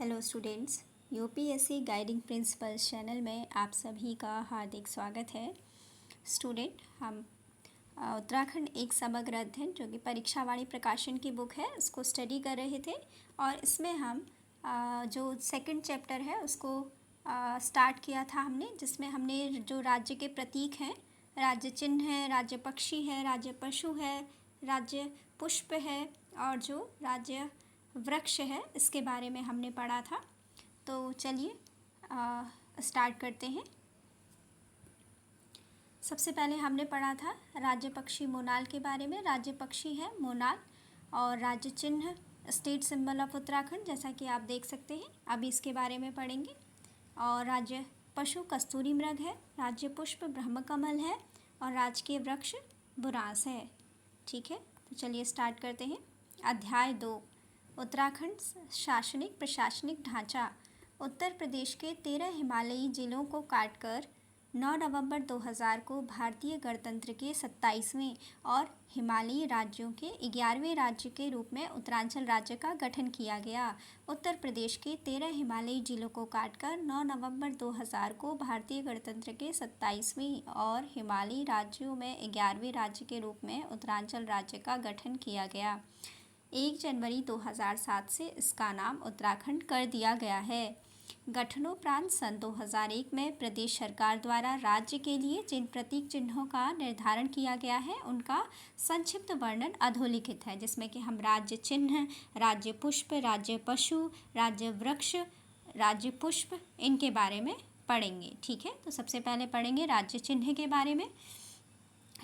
Hello students, UPSC guiding principles channel में आप सभी का हार्दिक स्वागत है। स्टूडेंट, हम उत्तराखंड एक समग्र अध्ययन जो कि परीक्षावाणी प्रकाशन की बुक है उसको स्टडी कर रहे थे और इसमें हम जो सेकंड चैप्टर है उसको स्टार्ट किया था हमने, जिसमें हमने जो राज्य के प्रतीक हैं, राज्य चिन्ह है, राज्य पक्षी है, राज्य पशु है, राज्य पुष्प है और जो राज्य वृक्ष है इसके बारे में हमने पढ़ा था। तो चलिए स्टार्ट करते हैं। सबसे पहले हमने पढ़ा था राज्य पक्षी मोनाल के बारे में। राज्य पक्षी है मोनाल और राज्य चिन्ह स्टेट सिंबल ऑफ उत्तराखंड, जैसा कि आप देख सकते हैं। अभी इसके बारे में पढ़ेंगे। और राज्य पशु कस्तूरी मृग है, राज्य पुष्प ब्रह्मकमल है और राजकीय वृक्ष बुरांस है। ठीक है, तो चलिए स्टार्ट करते हैं। अध्याय 2, उत्तराखंड शासनिक प्रशासनिक ढांचा। उत्तर प्रदेश के 13 हिमालयी जिलों को काटकर 9 नवंबर 2000 को भारतीय गणतंत्र के 27वें और हिमालयी राज्यों के 11वें राज्य के रूप में उत्तरांचल राज्य का गठन किया गया। उत्तर प्रदेश के 13 हिमालयी जिलों को काटकर 9 नवंबर 2000 को भारतीय गणतंत्र के 27वें और हिमालयी राज्यों में 11वें राज्य के रूप में उत्तरांचल राज्य का गठन किया गया। 1 जनवरी 2007 से इसका नाम उत्तराखंड कर दिया गया है। गठनोपरांत सन 2001 में प्रदेश सरकार द्वारा राज्य के लिए जिन प्रतीक चिन्हों का निर्धारण किया गया है उनका संक्षिप्त वर्णन अधोलिखित है, जिसमें कि हम राज्य चिन्ह, राज्य पुष्प, राज्य पशु, राज्य वृक्ष, राज्य पुष्प इनके बारे में पढ़ेंगे। ठीक है, तो सबसे पहले पढ़ेंगे राज्य चिन्ह के बारे में।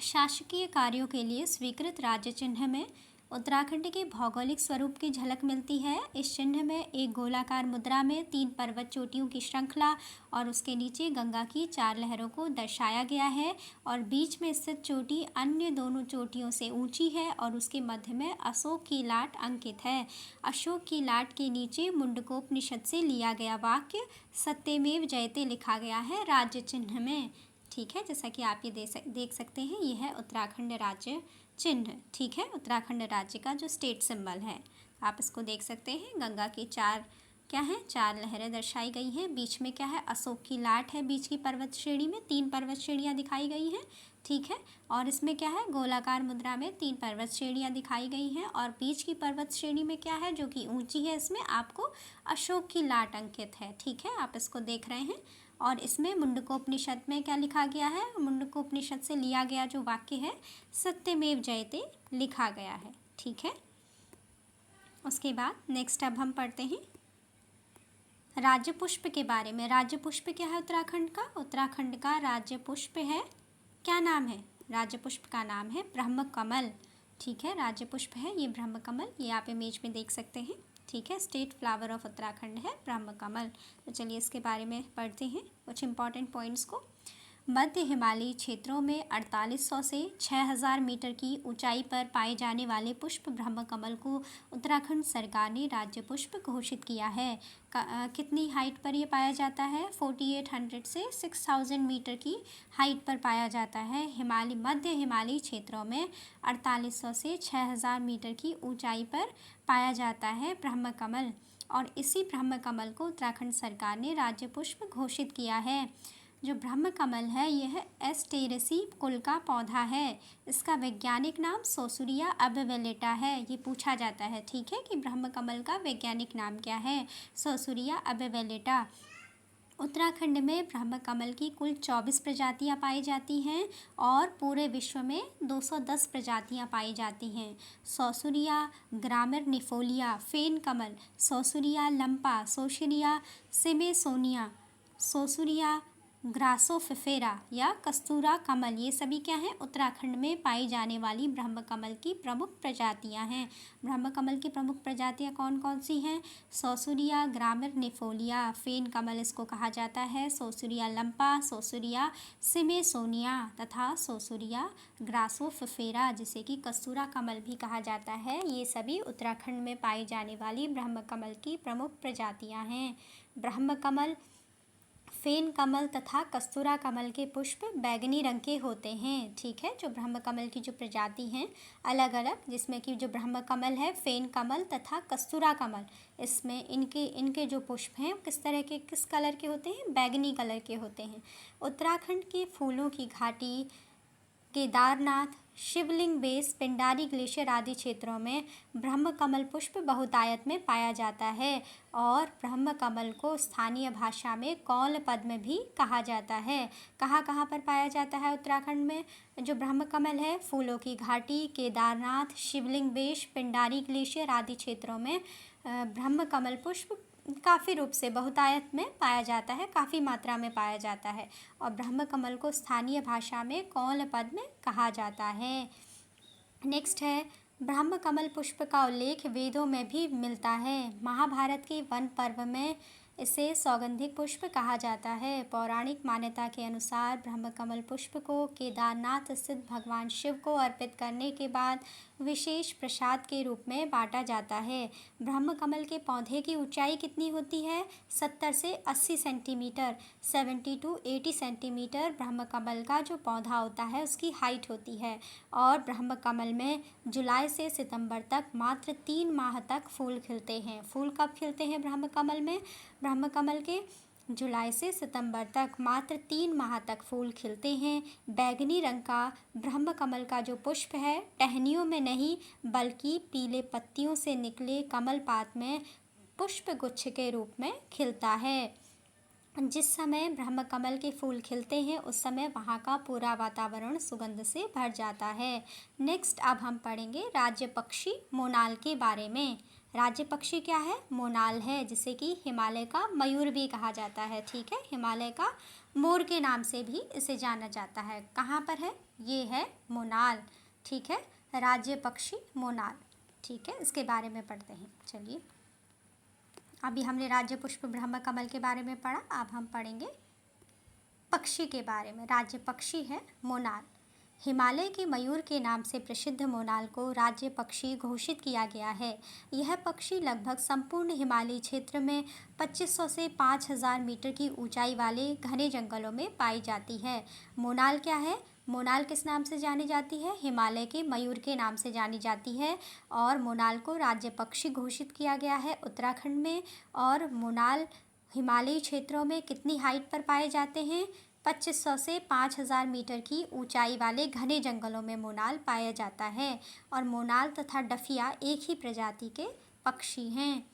शासकीय कार्यों के लिए स्वीकृत राज्य चिन्ह में उत्तराखंड के भौगोलिक स्वरूप की झलक मिलती है। इस चिन्ह में एक गोलाकार मुद्रा में 3 पर्वत चोटियों की श्रृंखला और उसके नीचे गंगा की 4 लहरों को दर्शाया गया है और बीच में स्थित चोटी अन्य दोनों चोटियों से ऊंची है और उसके मध्य में अशोक की लाट अंकित है। अशोक की लाट के नीचे मुंडकोपनिषद से लिया गया वाक्य सत्यमेव जयते लिखा गया है राज्य चिन्ह में। ठीक है, जैसा कि आप ये देख सकते हैं, ये है उत्तराखंड राज्य चिन्ह। ठीक है, उत्तराखंड राज्य का जो स्टेट सिंबल है, आप इसको देख सकते हैं। गंगा की 4 क्या है, 4 लहरें दर्शाई गई हैं। बीच में क्या है, अशोक की लाट है। बीच की पर्वत श्रेणी में 3 पर्वत श्रेणियाँ दिखाई गई हैं। ठीक है, और इसमें क्या है, गोलाकार मुद्रा में 3 पर्वत श्रेणियाँ दिखाई गई हैं और बीच की पर्वत श्रेणी में क्या है, जो कि ऊंची है, इसमें आपको अशोक की लाट अंकित है। ठीक है, आप इसको देख रहे हैं। और इसमें मुंडकोपनिषद में क्या लिखा गया है, मुंडकोपनिषद से लिया गया जो वाक्य है सत्यमेव जयते लिखा गया है। ठीक है, उसके बाद नेक्स्ट अब हम पढ़ते हैं राज्य पुष्प के बारे में। राज्य पुष्प क्या है उत्तराखंड का? उत्तराखंड का राज्य पुष्प है, क्या नाम है? राज्य पुष्प का नाम है ब्रह्मकमल। ठीक है, राज्य पुष्प है ये ब्रह्मकमल, ये आप इमेज में देख सकते हैं। ठीक है, स्टेट फ्लावर ऑफ उत्तराखंड है ब्रह्मकमल। तो चलिए इसके बारे में पढ़ते हैं कुछ इंपॉर्टेंट पॉइंट्स को। मध्य हिमालयी क्षेत्रों में 4800 से 6000 मीटर की ऊंचाई पर पाए जाने वाले पुष्प ब्रह्मकमल को उत्तराखंड सरकार ने राज्य पुष्प घोषित किया है। कितनी हाइट पर ये पाया जाता है? 4800 से 6000 मीटर की हाइट पर पाया जाता है। मध्य हिमालयी क्षेत्रों में 4800 से 6000 मीटर की ऊंचाई पर पाया जाता है ब्रह्मकमल, और इसी ब्रह्मकमल को उत्तराखंड सरकार ने राज्य पुष्प घोषित किया है। जो ब्रह्मकमल है यह एस्टेरेसी कुल का पौधा है। इसका वैज्ञानिक नाम सोसुरिया अबवेलेटा है। ये पूछा जाता है, ठीक है, कि ब्रह्मकमल का वैज्ञानिक नाम क्या है? सोसुरिया अबवेलेटा। उत्तराखंड में ब्रह्मकमल की कुल 24 प्रजातियां पाई जाती हैं और पूरे विश्व में 210 प्रजातियां पाई जाती हैं। सोसुरिया ग्रामिनिफोलिया, फेन कमल, सोसुरिया लंपा, सोसुरिया सिमेसोनिया, सोसुरिया ग्रासोफिफेरा या कस्तूरा कमल, ये सभी क्या हैं, उत्तराखंड में पाई जाने वाली ब्रह्मकमल की प्रमुख प्रजातियां हैं। ब्रह्मकमल की प्रमुख प्रजातियां कौन कौन सी हैं? सोसुरिया ग्रामिनिफोलिया, फेन कमल इसको कहा जाता है, सोसुरिया लंपा, सोसुरिया सिमेसोनिया तथा सोसुरिया ग्रासोफिफेरा, जिसे कि कस्तूरा कमल भी कहा जाता है। ये सभी उत्तराखंड में पाई जाने वाली ब्रह्मकमल की प्रमुख प्रजातियां हैं। ब्रह्मकमल फेन कमल तथा कस्तूरा कमल के पुष्प बैंगनी रंग के होते हैं। ठीक है, जो ब्रह्म कमल की जो प्रजाति हैं अलग अलग, जिसमें कि जो ब्रह्म कमल है, फेन कमल तथा कस्तूरा कमल, इसमें इनके जो पुष्प हैं किस तरह के, किस कलर के होते हैं? बैंगनी कलर के होते हैं। उत्तराखंड के फूलों की घाटी, केदारनाथ, शिवलिंग बेस, पिंडारी ग्लेशियर आदि क्षेत्रों में ब्रह्म कमल पुष्प बहुतायत में पाया जाता है और ब्रह्म कमल को स्थानीय भाषा में कौल पद्म भी कहा जाता है। कहाँ कहाँ पर पाया जाता है उत्तराखंड में जो ब्रह्म कमल है? फूलों की घाटी, केदारनाथ, शिवलिंग बेस, पिंडारी ग्लेशियर आदि क्षेत्रों में ब्रह्म कमल पुष्प काफ़ी रूप से बहुतायत में पाया जाता है, काफ़ी मात्रा में पाया जाता है और ब्रह्म कमल को स्थानीय भाषा में कौल पद्म कहा जाता है। नेक्स्ट है, ब्रह्म कमल पुष्प का उल्लेख वेदों में भी मिलता है। महाभारत के वन पर्व में इसे सौगंधिक पुष्प कहा जाता है। पौराणिक मान्यता के अनुसार ब्रह्म कमल पुष्प को केदारनाथ स्थित भगवान शिव को अर्पित करने के बाद विशेष प्रसाद के रूप में बांटा जाता है। ब्रह्म कमल के पौधे की ऊंचाई कितनी होती है? 70 से 80 सेंटीमीटर, 70 to 80 सेंटीमीटर ब्रह्म कमल का जो पौधा होता है उसकी हाइट होती है और ब्रह्म कमल में जुलाई से सितंबर तक मात्र 3 माह तक फूल खिलते हैं। फूल कब खिलते हैं ब्रह्म कमल में? ब्रह्म कमल के जुलाई से सितंबर तक मात्र 3 माह तक फूल खिलते हैं। बैंगनी रंग का ब्रह्म कमल का जो पुष्प है टहनियों में नहीं बल्कि पीले पत्तियों से निकले कमल पात में पुष्प गुच्छ के रूप में खिलता है। जिस समय ब्रह्म कमल के फूल खिलते हैं उस समय वहाँ का पूरा वातावरण सुगंध से भर जाता है। नेक्स्ट अब हम पढ़ेंगे राज्य पक्षी मोनाल के बारे में। राज्य पक्षी क्या है? मोनाल है, जिसे कि हिमालय का मयूर भी कहा जाता है। ठीक है, हिमालय का मोर के नाम से भी इसे जाना जाता है। कहाँ पर है? ये है मोनाल। ठीक है, राज्य पक्षी मोनाल। ठीक है, इसके बारे में पढ़ते हैं। चलिए, अभी हमने राज्य पुष्प ब्रह्म कमल के बारे में पढ़ा, अब हम पढ़ेंगे पक्षी के बारे में। राज्य पक्षी है मोनाल। हिमालय के मयूर के नाम से प्रसिद्ध मोनाल को राज्य पक्षी घोषित किया गया है। यह पक्षी लगभग संपूर्ण हिमालयी क्षेत्र में 2500 से 5000 मीटर की ऊंचाई वाले घने जंगलों में पाई जाती है। मोनाल क्या है? मोनाल किस नाम से जानी जाती है? हिमालय के मयूर के नाम से जानी जाती है और मोनाल को राज्य पक्षी घोषित किया गया है उत्तराखंड में। और मोनाल हिमालयी क्षेत्रों में कितनी हाइट पर पाए जाते हैं? 2500 से 5000 मीटर की ऊंचाई वाले घने जंगलों में मोनाल पाया जाता है। और मोनाल तथा डफिया एक ही प्रजाति के पक्षी हैं,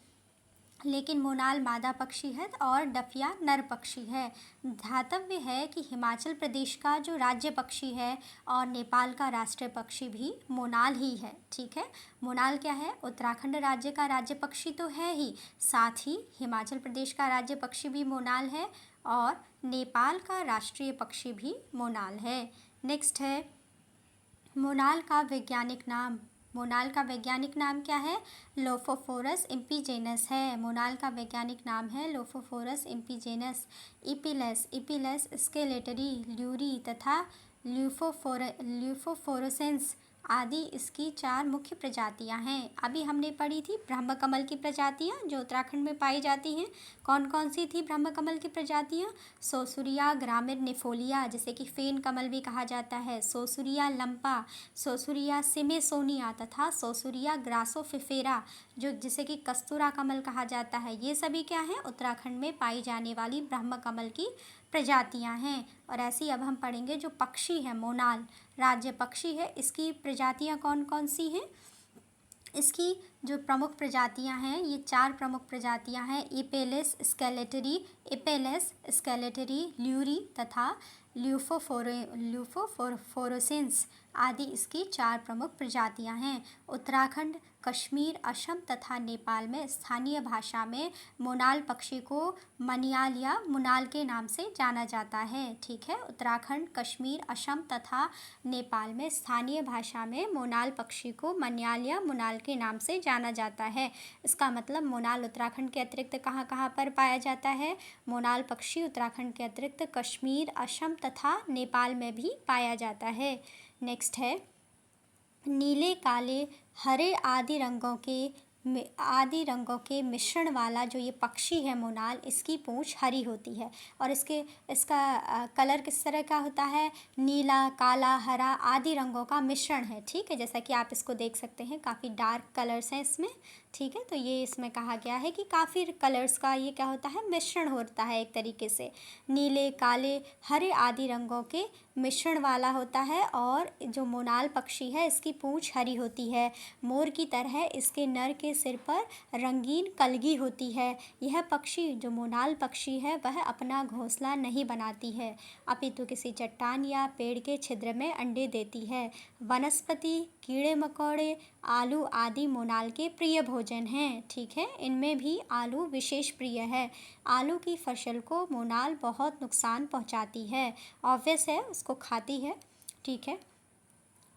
लेकिन मोनाल मादा पक्षी है और डफिया नर पक्षी है। ध्यातव्य है कि हिमाचल प्रदेश का जो राज्य पक्षी है और नेपाल का राष्ट्रीय पक्षी भी मोनाल ही है। ठीक है, मोनाल क्या है? उत्तराखंड राज्य का राज्य पक्षी तो है ही, साथ ही हिमाचल प्रदेश का राज्य पक्षी भी मोनाल है और नेपाल का राष्ट्रीय पक्षी भी मोनाल है। नेक्स्ट है मोनाल का वैज्ञानिक नाम। मोनाल का वैज्ञानिक नाम क्या है? लोफोफोरस इम्पीजेनस है। मोनाल का वैज्ञानिक नाम है लोफोफोरस इम्पीजेनस। इपिलेस स्केलेटरी, ल्यूरी तथा ल्यूफोफोरेसेंस आदि इसकी 4 मुख्य प्रजातियां हैं। अभी हमने पढ़ी थी ब्रह्म कमल की प्रजातियां जो उत्तराखंड में पाई जाती हैं। कौन कौन सी थी ब्रह्म कमल की प्रजातियां? सोसुरिया ग्रामिनिफोलिया, जिसे कि फेन कमल भी कहा जाता है, सोसुरिया लंपा, सोसुरिया सिमेसोनिया तथा सोसुरिया ग्रासोफिफेरा, जो जिसे कि कस्तूरा कमल कहा जाता है। ये सभी क्या है? उत्तराखंड में पाई जाने वाली ब्रह्म कमल की प्रजातियां हैं। और ऐसी अब हम पढ़ेंगे जो पक्षी है मोनाल राज्य पक्षी है, इसकी प्रजातियां कौन कौन सी हैं? इसकी जो प्रमुख प्रजातियां हैं, ये 4 प्रमुख प्रजातियां हैं। इपेलेस स्केलेटरी, ल्यूरी तथा ल्यूफोफोरोसेंस आदि इसकी 4 प्रमुख प्रजातियां हैं। उत्तराखंड, कश्मीर, असम तथा नेपाल में स्थानीय भाषा में मोनाल पक्षी को मनियाल या मुनाल के नाम से जाना जाता है। ठीक है, उत्तराखंड, कश्मीर, असम तथा नेपाल में स्थानीय भाषा में मोनाल पक्षी को मनियाल या मुनाल के नाम से जाना जाता है। इसका मतलब मोनाल उत्तराखंड के अतिरिक्त कहाँ कहाँ पर पाया जाता है? मोनाल पक्षी उत्तराखंड के अतिरिक्त कश्मीर, असम तथा नेपाल में भी पाया जाता है। नेक्स्ट है नीले, काले, हरे आदि रंगों के आदि रंगों के मिश्रण वाला जो ये पक्षी है मोनाल, इसकी पूँछ हरी होती है और इसका कलर किस तरह का होता है, नीला, काला, हरा आदि रंगों का मिश्रण है। ठीक है, जैसा कि आप इसको देख सकते हैं, काफ़ी डार्क कलर्स हैं इसमें। ठीक है, तो ये इसमें कहा गया है कि काफ़ी कलर्स का ये क्या होता है, मिश्रण होता है एक तरीके से, नीले, काले, हरे आदि रंगों के मिश्रण वाला होता है। और जो मोनाल पक्षी है इसकी पूँछ हरी होती है। मोर की तरह इसके नर के सिर पर रंगीन कलगी होती है। यह पक्षी जो मोनाल पक्षी है वह अपना घोंसला नहीं बनाती है, अपितु किसी चट्टान या पेड़ के छिद्र में अंडे देती है। वनस्पति, कीड़े मकोड़े, आलू आदि मोनाल के प्रिय भोजन हैं। ठीक है, इनमें भी आलू विशेष प्रिय है। आलू की फसल को मोनाल बहुत नुकसान पहुंचाती है, ऑब्वियस है उसको खाती है। ठीक है,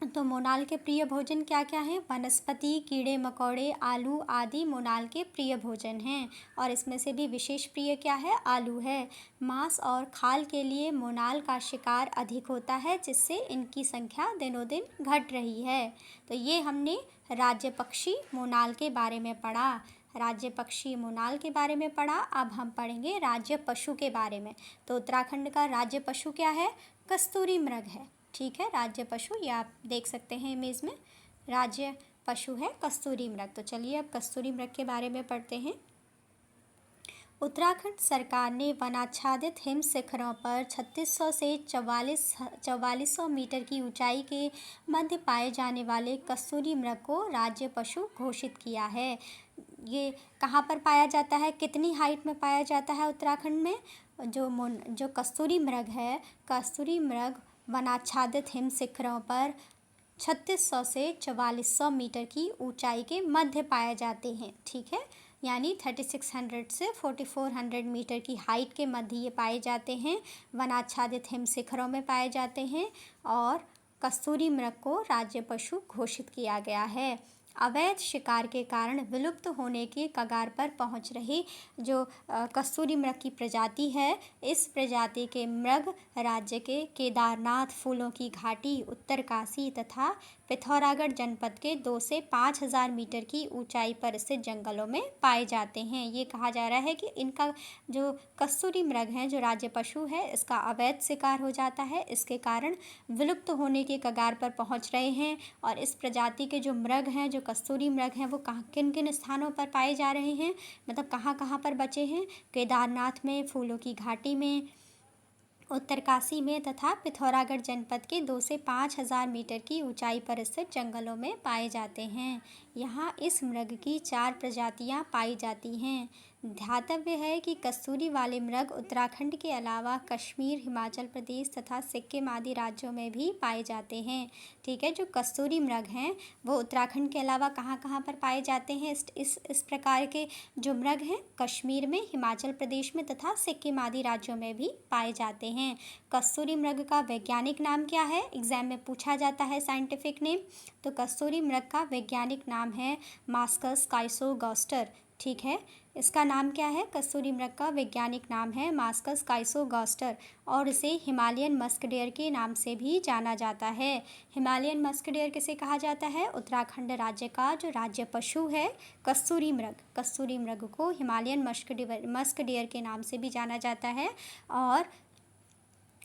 तो मोनाल के प्रिय भोजन क्या क्या हैं, वनस्पति, कीड़े मकोड़े, आलू आदि मोनाल के प्रिय भोजन हैं। और इसमें से भी विशेष प्रिय क्या है, आलू है। मांस और खाल के लिए मोनाल का शिकार अधिक होता है, जिससे इनकी संख्या दिनों दिन घट रही है। तो ये हमने राज्य पक्षी मोनाल के बारे में पढ़ा, राज्य पक्षी मोनाल के बारे में पढ़ा। अब हम पढ़ेंगे राज्य पशु के बारे में। तो उत्तराखंड का राज्य पशु क्या है, कस्तूरी मृग है। ठीक है, राज्य पशु ये आप देख सकते हैं इमेज में, राज्य पशु है कस्तूरी मृग। तो चलिए अब कस्तूरी मृग के बारे में पढ़ते हैं। उत्तराखंड सरकार ने वनाच्छादित हिम शिखरों पर 3600 से 4400 मीटर की ऊंचाई के मध्य पाए जाने वाले कस्तूरी मृग को राज्य पशु घोषित किया है। ये कहाँ पर पाया जाता है, कितनी हाइट में पाया जाता है उत्तराखंड में, जो कस्तूरी मृग है, कस्तूरी मृग वनाच्छादित हिम शिखरों पर 3600 से 4400 मीटर की ऊंचाई के मध्य पाए जाते हैं। ठीक है, यानी 3600 से 4400 मीटर की हाइट के मध्य ये पाए जाते हैं, वनाच्छादित हिम शिखरों में पाए जाते हैं। और कस्तूरी मृग को राज्य पशु घोषित किया गया है। अवैध शिकार के कारण विलुप्त होने के कगार पर पहुंच रही जो कस्तूरी मृग की प्रजाति है, इस प्रजाति के मृग राज्य के केदारनाथ, फूलों की घाटी, उत्तरकाशी तथा पिथौरागढ़ जनपद के 2 से 5000 मीटर की ऊंचाई पर स्थित जंगलों में पाए जाते हैं। ये कहा जा रहा है कि इनका जो कस्तूरी मृग है, जो राज्य पशु है, इसका अवैध शिकार हो जाता है, इसके कारण विलुप्त होने के कगार पर पहुंच रहे हैं। और इस प्रजाति के जो मृग हैं, जो कस्तूरी मृग हैं, वो किन किन स्थानों पर पाए जा रहे हैं, मतलब कहाँ कहाँ पर बचे हैं, केदारनाथ में, फूलों की घाटी में, उत्तरकाशी में तथा पिथौरागढ़ जनपद के 2 से 5000 मीटर की ऊंचाई पर स्थित जंगलों में पाए जाते हैं। यहाँ इस मृग की 4 प्रजातियाँ पाई जाती हैं। ध्यातव्य है कि कस्तूरी वाले मृग उत्तराखंड के अलावा कश्मीर, हिमाचल प्रदेश तथा सिक्किम आदि राज्यों में भी पाए जाते हैं। ठीक है, जो कस्तूरी मृग हैं वो उत्तराखंड के अलावा कहाँ कहाँ पर पाए जाते हैं, इस प्रकार के जो मृग हैं कश्मीर में, हिमाचल प्रदेश में तथा सिक्किम आदि राज्यों में भी पाए जाते हैं। कस्तूरी मृग का वैज्ञानिक नाम क्या है, एग्जाम में पूछा जाता है साइंटिफिक नेम। तो कस्तूरी मृग का वैज्ञानिक नाम है मास्कस काइसोगॉस्टर। ठीक है, इसका नाम क्या है, कस्तूरी मृग का वैज्ञानिक नाम है मास्कस काइसोगॉस्टर और इसे हिमालयन मस्क डियर के नाम से भी जाना जाता है। हिमालयन मस्क डियर किसे कहा जाता है, उत्तराखंड राज्य का जो राज्य पशु है कस्तूरी मृग, कस्तूरी मृग को हिमालयन मस्क डियर के नाम से भी जाना जाता है। और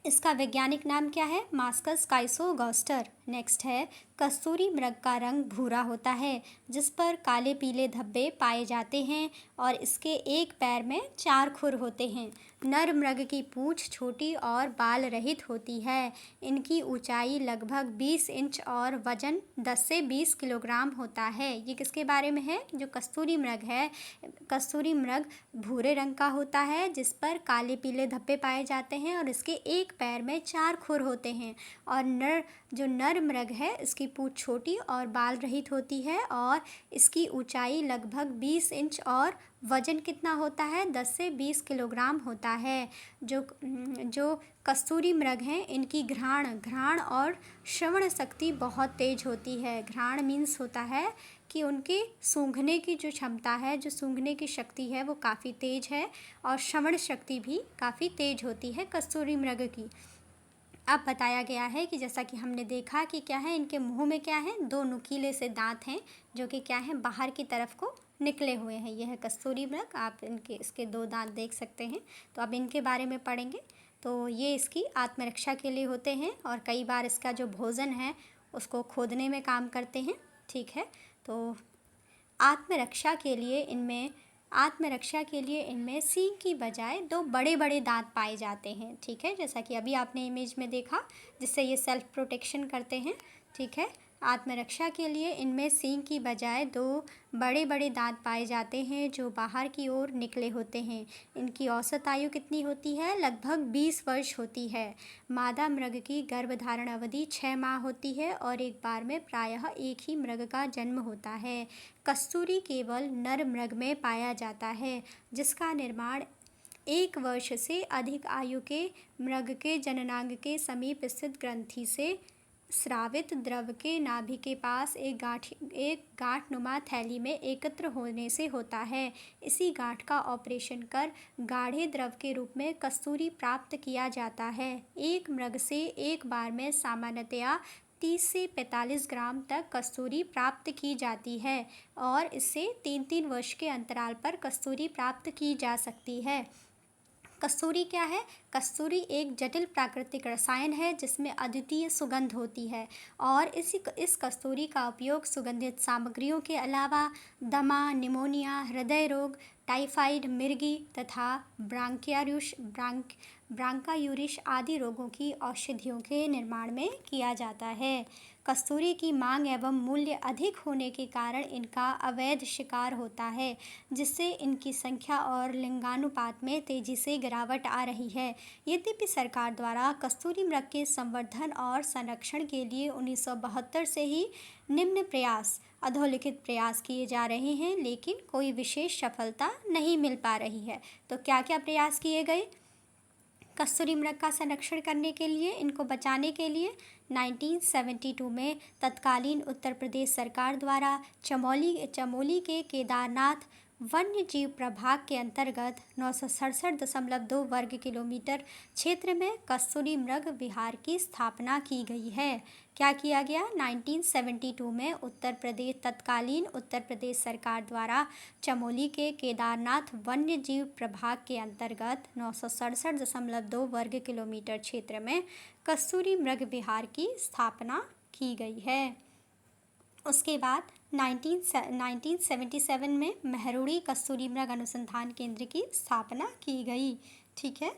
इसका वैज्ञानिक नाम क्या है, मास्कस काइसोगॉस्टर। नेक्स्ट है, कस्तूरी मृग का रंग भूरा होता है, जिस पर काले पीले धब्बे पाए जाते हैं और इसके एक पैर में 4 खुर होते हैं। नर मृग की पूँछ छोटी और बाल रहित होती है। इनकी ऊंचाई लगभग 20 इंच और वजन 10 से 20 किलोग्राम होता है। ये किसके बारे में है, जो कस्तूरी मृग है, कस्तूरी मृग भूरे रंग का होता है, जिस पर काले पीले धब्बे पाए जाते हैं और इसके एक पैर में 4 खुर होते हैं। और नर मृग है, इसकी पूँछ छोटी और बाल रहित होती है और इसकी ऊंचाई लगभग 20 इंच और वजन कितना होता है, 10 से 20 किलोग्राम होता है। जो कस्तूरी मृग हैं इनकी घ्राण और श्रवण शक्ति बहुत तेज होती है। घ्राण मीन्स होता है कि उनके सूंघने की जो क्षमता है, जो सूंघने की शक्ति है वो काफ़ी तेज है और श्रवण शक्ति भी काफ़ी तेज होती है कस्तूरी मृग की। अब बताया गया है कि जैसा कि हमने देखा कि क्या है, इनके मुंह में क्या है, 2 नुकीले से दांत हैं जो कि क्या है, बाहर की तरफ को निकले हुए हैं। यह है कस्तूरी मृग, आप इसके 2 दांत देख सकते हैं। तो अब इनके बारे में पढ़ेंगे। तो ये इसकी आत्मरक्षा के लिए होते हैं और कई बार इसका जो भोजन है उसको खोदने में काम करते हैं। ठीक है, तो आत्मरक्षा के लिए इनमें सींग की बजाय 2 बड़े बड़े दांत पाए जाते हैं। ठीक है, जैसा कि अभी आपने इमेज में देखा, जिससे ये सेल्फ प्रोटेक्शन करते हैं। ठीक है, आत्मरक्षा के लिए इनमें सींग की बजाय 2 बड़े बड़े दांत पाए जाते हैं जो बाहर की ओर निकले होते हैं। इनकी औसत आयु कितनी होती है? लगभग 20 वर्ष होती है। मादा मृग की गर्भधारण अवधि 6 माह होती है और एक बार में प्रायः एक ही मृग का जन्म होता है। कस्तूरी केवल नर मृग में पाया जाता है, जिसका निर्माण 1 वर्ष से अधिक आयु के मृग के जननांग के समीप स्थित ग्रंथि से स्रावित द्रव के नाभि के पास एक गांठनुमा थैली में एकत्र होने से होता है। इसी गांठ का ऑपरेशन कर गाढ़े द्रव के रूप में कस्तूरी प्राप्त किया जाता है। एक मृग से एक बार में सामान्यतया 30 से 45 ग्राम तक कस्तूरी प्राप्त की जाती है और इससे 3-3 वर्ष के अंतराल पर कस्तूरी प्राप्त की जा सकती है। कस्तूरी क्या है? कस्तूरी एक जटिल प्राकृतिक रसायन है जिसमें अद्वितीय सुगंध होती है और इस कस्तूरी का उपयोग सुगंधित सामग्रियों के अलावा दमा, निमोनिया, हृदय रोग, टाइफाइड, मिर्गी तथा ब्रांकायूरिश आदि रोगों की औषधियों के निर्माण में किया जाता है। कस्तूरी की मांग एवं मूल्य अधिक होने के कारण इनका अवैध शिकार होता है, जिससे इनकी संख्या और लिंगानुपात में तेजी से गिरावट आ रही है। यद्यपि सरकार द्वारा कस्तूरी मृग के संवर्धन और संरक्षण के लिए 1972 से ही अधोलिखित प्रयास किए जा रहे हैं, लेकिन कोई विशेष सफलता नहीं मिल पा रही है। तो क्या क्या प्रयास किए गए कस्तूरी मृग का संरक्षण करने के लिए, इनको बचाने के लिए? 1972 में तत्कालीन उत्तर प्रदेश सरकार द्वारा चमोली के केदारनाथ वन्य जीव प्रभाग के अंतर्गत 967.2 वर्ग किलोमीटर क्षेत्र में कस्तूरी मृग विहार की स्थापना की गई है। क्या किया गया? 1972 में तत्कालीन उत्तर प्रदेश सरकार द्वारा चमोली के केदारनाथ वन्य जीव प्रभाग के अंतर्गत 967.2 वर्ग किलोमीटर क्षेत्र में कस्तूरी मृग विहार की स्थापना की गई है। उसके बाद 1977 में मेहरुड़ी कस्तूरी मृग अनुसंधान केंद्र की स्थापना की गई। ठीक है,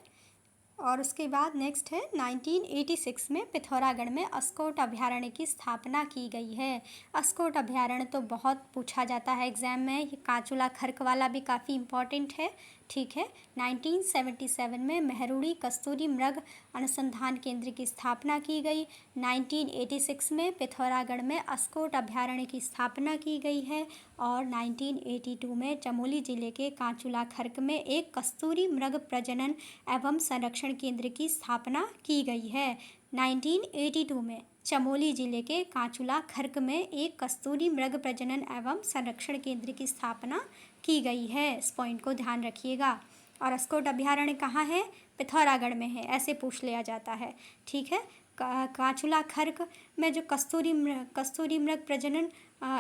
और उसके बाद नेक्स्ट है 1986 में पिथौरागढ़ में अस्कोट अभयारण्य की स्थापना की गई है। अस्कोट अभयारण्य तो बहुत पूछा जाता है एग्जाम में, ये कांचुला खर्क वाला भी काफ़ी इम्पोर्टेंट है। ठीक है, 1977 में मेहरुड़ी कस्तूरी मृग अनुसंधान केंद्र की स्थापना की गई। 1986 में पिथौरागढ़ में अस्कोट अभयारण्य की स्थापना की गई है और 1982 में चमोली जिले के कांचुला खर्क में एक कस्तूरी मृग प्रजनन एवं संरक्षण केंद्र की स्थापना की गई है। 1982 में चमोली जिले के कांचुला खर्क में एक कस्तूरी मृग प्रजनन एवं संरक्षण केंद्र की स्थापना की गई है। इस पॉइंट को ध्यान रखिएगा। और अस्कोट अभयारण्य कहाँ है? पिथौरागढ़ में है, ऐसे पूछ लिया जाता है। ठीक है, कांचुला खर्क में जो कस्तूरी मृग प्रजनन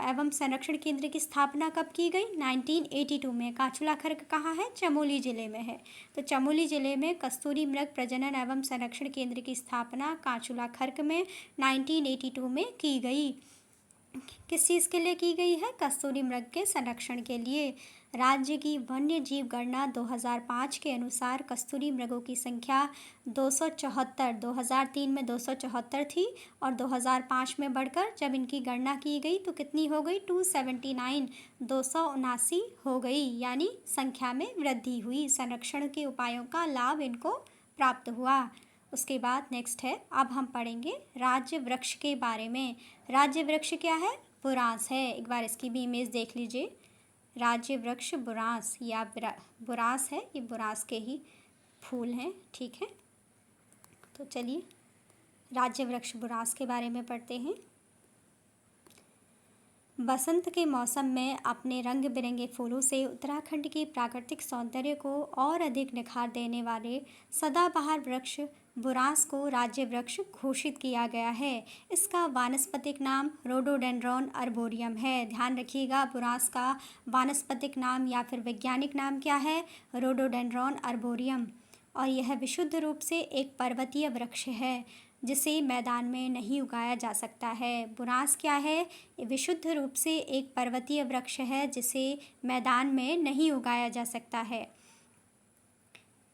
एवं संरक्षण केंद्र की स्थापना कब की गई? 1982 में। कांचुला खर्क कहाँ है? चमोली जिले में है। तो चमोली जिले में कस्तूरी मृग प्रजनन एवं संरक्षण केंद्र की स्थापना कांचुला खर्क में 1982 में की गई। किस चीज़ के लिए की गई है? कस्तूरी मृग के संरक्षण के लिए। राज्य की वन्य जीव गणना 2005 के अनुसार कस्तूरी मृगों की संख्या 2003 में 274 थी और 2005 में बढ़कर जब इनकी गणना की गई तो कितनी हो गई? 279 हो गई, यानी संख्या में वृद्धि हुई। संरक्षण के उपायों का लाभ इनको प्राप्त हुआ। उसके बाद नेक्स्ट है, अब हम पढ़ेंगे राज्य वृक्ष के बारे में। राज्य वृक्ष क्या है? बुरांस है। एक बार इसकी भी इमेज देख लीजिए। राज्य वृक्ष बुरांस, या बुरांस है, ये बुरांस के ही फूल हैं। ठीक है, तो चलिए राज्य वृक्ष बुरांस के बारे में पढ़ते हैं। बसंत के मौसम में अपने रंग बिरंगे फूलों से उत्तराखंड के प्राकृतिक सौंदर्य को और अधिक निखार देने वाले सदाबहार वृक्ष बुरांस को राज्य वृक्ष घोषित किया गया है। इसका वानस्पतिक नाम रोडोडेंड्रॉन अर्बोरियम है। ध्यान रखिएगा, बुरांस का वानस्पतिक नाम या फिर वैज्ञानिक नाम क्या है? Rhododendron arboreum. और यह विशुद्ध रूप से एक पर्वतीय वृक्ष है जिसे मैदान में नहीं उगाया जा सकता है। बुरांस क्या है? ये विशुद्ध रूप से एक पर्वतीय वृक्ष है जिसे मैदान में नहीं उगाया जा सकता है।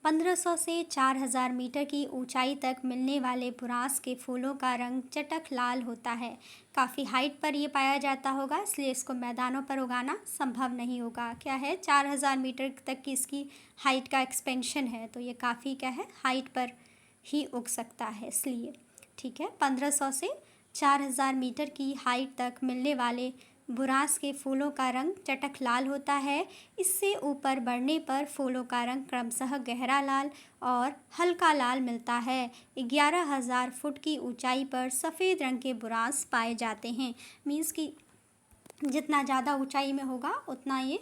1500 से 4000 मीटर की ऊंचाई तक मिलने वाले बुरांस के फूलों का रंग चटक लाल होता है। काफ़ी हाइट पर ये पाया जाता होगा, इसलिए इसको मैदानों पर उगाना संभव नहीं होगा। क्या है? 4000 मीटर तक की इसकी हाइट का एक्सपेंशन है, तो ये काफ़ी क्या है, हाइट पर ही उग सकता है, इसलिए ठीक है। 1500 से 4000 मीटर की हाइट तक मिलने वाले बुरांस के फूलों का रंग चटक लाल होता है। इससे ऊपर बढ़ने पर फूलों का रंग क्रमशः गहरा लाल और हल्का लाल मिलता है। 11,000 फुट की ऊंचाई पर सफ़ेद रंग के बुरांस पाए जाते हैं। मीन्स कि जितना ज़्यादा ऊंचाई में होगा उतना ये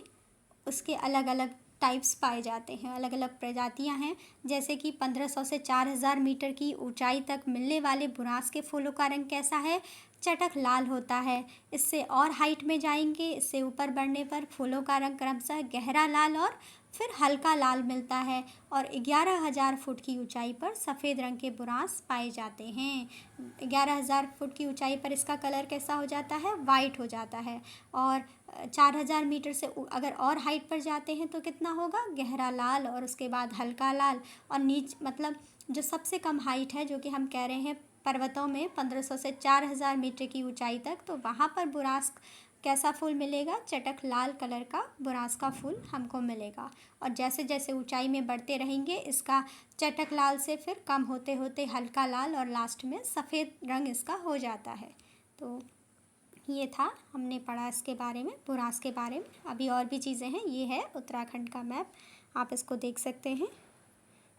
उसके अलग अलग टाइप्स पाए जाते हैं, अलग अलग प्रजातियां हैं। जैसे कि 1500 से 4000 मीटर की ऊंचाई तक मिलने वाले बुरांस के फूलों का रंग कैसा है? चटक लाल होता है। इससे और हाइट में जाएंगे, इससे ऊपर बढ़ने पर फूलों का रंग क्रमशः गहरा लाल और फिर हल्का लाल मिलता है। और 11,000 फुट की ऊंचाई पर सफ़ेद रंग के बुरांस पाए जाते हैं। 11,000 फुट की ऊंचाई पर इसका कलर कैसा हो जाता है? वाइट हो जाता है। और 4000 मीटर से अगर और हाइट पर जाते हैं तो कितना होगा? गहरा लाल और उसके बाद हल्का लाल। और मतलब जो सबसे कम हाइट है, जो कि हम कह रहे हैं पर्वतों में 1500 से 4000 मीटर की ऊंचाई तक, तो वहाँ पर बुरांस कैसा फूल मिलेगा? चटक लाल कलर का बुरांस का फूल हमको मिलेगा। और जैसे जैसे ऊंचाई में बढ़ते रहेंगे, इसका चटक लाल से फिर कम होते होते हल्का लाल और लास्ट में सफ़ेद रंग इसका हो जाता है। तो ये था, हमने पढ़ा इसके बारे में, बुरांस के बारे में। अभी और भी चीज़ें हैं। ये है उत्तराखंड का मैप, आप इसको देख सकते हैं।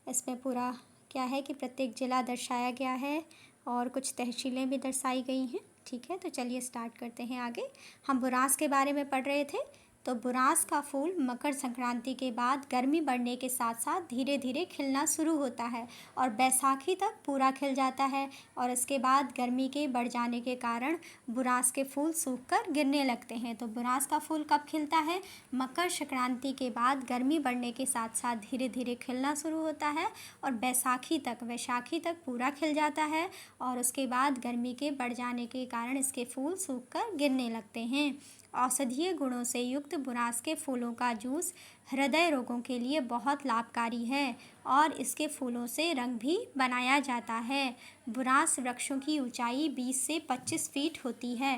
इसमें पूरा क्या है कि प्रत्येक ज़िला दर्शाया गया है और कुछ तहसीलें भी दर्शाई गई हैं। ठीक है, तो चलिए स्टार्ट करते हैं आगे। हम बुरांस के बारे में पढ़ रहे थे। तो बुरांस का फूल मकर संक्रांति के बाद गर्मी बढ़ने के साथ साथ धीरे धीरे खिलना शुरू होता है और बैसाखी तक पूरा खिल जाता है। और इसके बाद गर्मी के बढ़ जाने के कारण बुरांस के फूल सूखकर गिरने लगते हैं। तो बुरांस का फूल कब खिलता है? मकर संक्रांति के बाद गर्मी बढ़ने के साथ साथ धीरे धीरे खिलना शुरू होता है और वैशाखी तक पूरा खिल जाता है। और उसके बाद गर्मी के बढ़ जाने के कारण इसके फूल सूखकर गिरने लगते हैं। औषधीय गुणों से युक्त बुरांस के फूलों का जूस हृदय रोगों के लिए बहुत लाभकारी है और इसके फूलों से रंग भी बनाया जाता है। बुरांस वृक्षों की ऊंचाई 20 से 25 फीट होती है।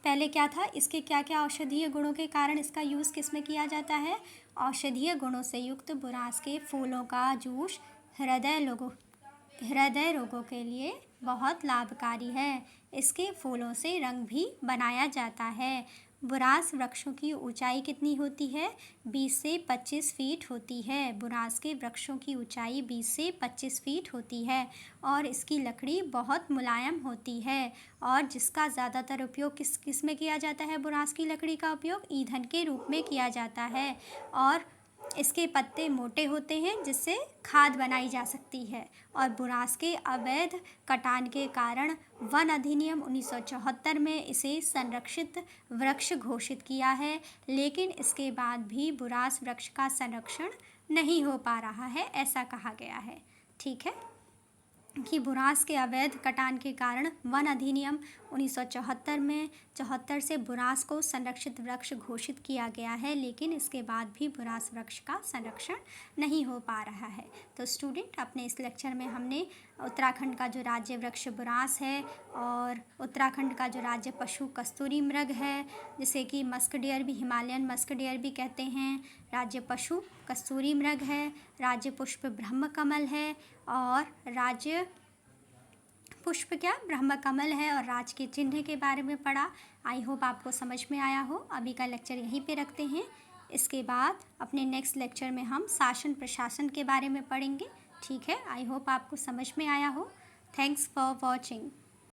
पहले क्या था? इसके क्या क्या औषधीय गुणों के कारण इसका यूज़ किस में किया जाता है? औषधीय गुणों से युक्त बुरांस के फूलों का जूस हृदय रोगों के लिए बहुत लाभकारी है। इसके फूलों से रंग भी बनाया जाता है। बुरांस वृक्षों की ऊंचाई कितनी होती है? 20 से 25 फीट होती है। बुरांस के वृक्षों की ऊंचाई 20 से 25 फीट होती है और इसकी लकड़ी बहुत मुलायम होती है। और जिसका ज़्यादातर उपयोग किस में किया जाता है? बुरांस की लकड़ी का उपयोग ईंधन के रूप में किया जाता है। और इसके पत्ते मोटे होते हैं जिससे खाद बनाई जा सकती है। और बुरांस के अवैध कटान के कारण वन अधिनियम 1974 में इसे संरक्षित वृक्ष घोषित किया है, लेकिन इसके बाद भी बुरांस वृक्ष का संरक्षण नहीं हो पा रहा है, ऐसा कहा गया है। ठीक है कि बुरांस के अवैध कटान के कारण वन अधिनियम 1974 में 74 से बुरांस को संरक्षित वृक्ष घोषित किया गया है, लेकिन इसके बाद भी बुरांस वृक्ष का संरक्षण नहीं हो पा रहा है। तो स्टूडेंट, अपने इस लेक्चर में हमने उत्तराखंड का जो राज्य वृक्ष बुरांस है और उत्तराखंड का जो राज्य पशु कस्तूरी मृग है, जिसे कि मस्क डियर भी, हिमालयन मस्क डियर भी कहते हैं, राज्य पशु कस्तूरी मृग है, राज्य पुष्प ब्रह्म कमल है और राज्य पुष्प क्या? ब्रह्म कमल है। और राज के चिन्ह के बारे में पढ़ा। आई होप आपको समझ में आया हो। अभी का लेक्चर यहीं पे रखते हैं। इसके बाद अपने नेक्स्ट लेक्चर में हम शासन प्रशासन के बारे में पढ़ेंगे। ठीक है, आई होप आपको समझ में आया हो। Thanks for watching.